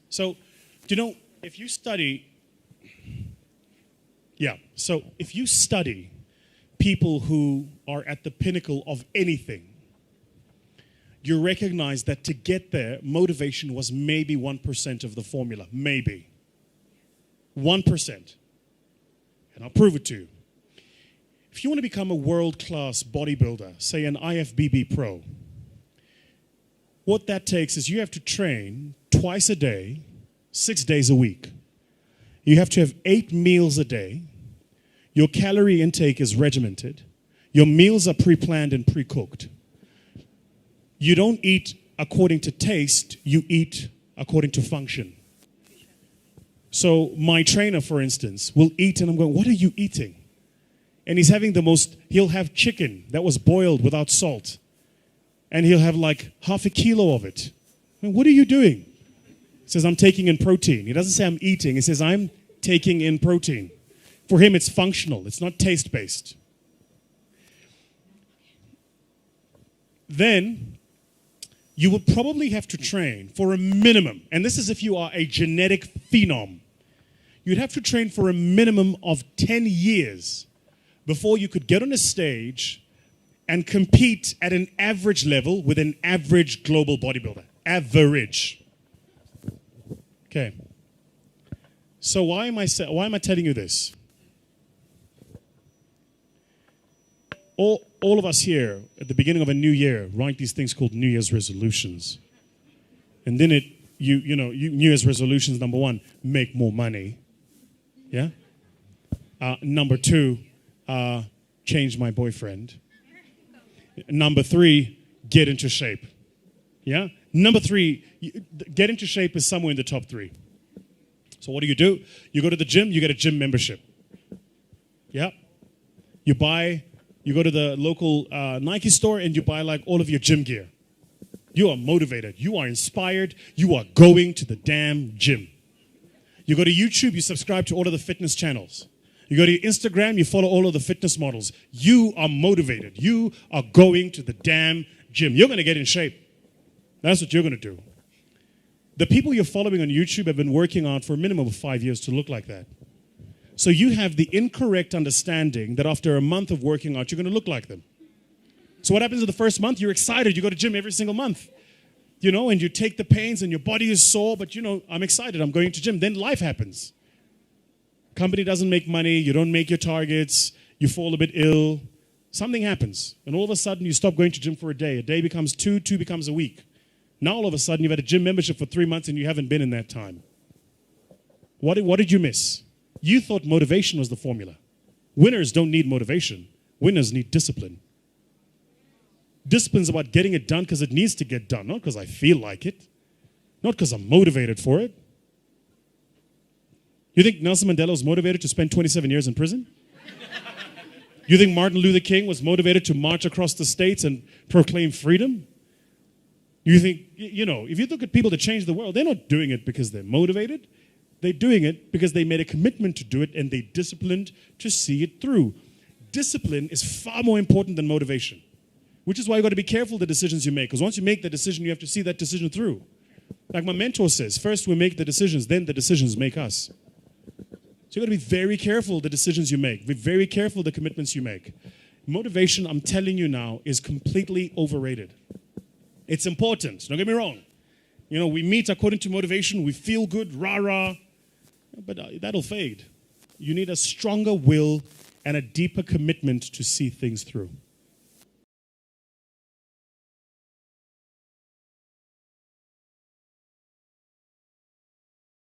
So, if you study, if you study people who are at the pinnacle of anything, you recognize that to get there, motivation was maybe 1% of the formula. Maybe. 1%. And I'll prove it to you. If you want to become a world-class bodybuilder, say an IFBB pro, what that takes is you have to train twice a day, 6 days a week. You have to have 8 meals a day. Your calorie intake is regimented. Your meals are pre-planned and pre-cooked. You don't eat according to taste, you eat according to function. So my trainer, for instance, will eat and I'm going, what are you eating? And he'll have chicken that was boiled without salt. And he'll have like half a kilo of it. What are you doing? He says, I'm taking in protein. He doesn't say I'm eating. He says, I'm taking in protein. For him, it's functional. It's not taste-based. Then, you will probably have to train for a minimum, and this is if you are a genetic phenom, you'd have to train for a minimum of 10 years before you could get on a stage and compete at an average level with an average global bodybuilder. Average. Okay. So why am I telling you this? All of us here at the beginning of a new year write these things called New Year's resolutions. And then New Year's resolutions, number 1, make more money. Yeah? Number 2, change my boyfriend. Number 3, get into shape. Yeah? Number 3, get into shape is somewhere in the top 3. So what do? You go to the gym, you get a gym membership. Yeah? You go to the local Nike store and you buy like all of your gym gear. You are motivated. You are inspired. You are going to the damn gym. You go to YouTube, you subscribe to all of the fitness channels. You go to Instagram, you follow all of the fitness models. You are motivated. You are going to the damn gym. You're going to get in shape. That's what you're going to do. The people you're following on YouTube have been working on for a minimum of 5 years to look like that. So you have the incorrect understanding that after a month of working out, you're going to look like them. So what happens in the first month? You're excited. You go to gym every single month. And you take the pains and your body is sore, but I'm excited. I'm going to gym. Then life happens. Company doesn't make money. You don't make your targets. You fall a bit ill. Something happens. And all of a sudden, you stop going to gym for a day. A day becomes 2, 2 becomes a week. Now all of a sudden, you've had a gym membership for 3 months and you haven't been in that time. What did you miss? You thought motivation was the formula. Winners don't need motivation. Winners need discipline. Discipline's about getting it done because it needs to get done, not because I feel like it, not because I'm motivated for it. You think Nelson Mandela was motivated to spend 27 years in prison? You think Martin Luther King was motivated to march across the states and proclaim freedom? You think, if you look at people that change the world, they're not doing it because they're motivated. They're doing it because they made a commitment to do it and they disciplined to see it through. Discipline is far more important than motivation, which is why you've got to be careful the decisions you make. Because once you make the decision, you have to see that decision through. Like my mentor says, first we make the decisions, then the decisions make us. So you've got to be very careful the decisions you make. Be very careful the commitments you make. Motivation, I'm telling you now, is completely overrated. It's important, don't get me wrong. We meet according to motivation, we feel good, rah-rah, but that'll fade. You need a stronger will and a deeper commitment to see things through.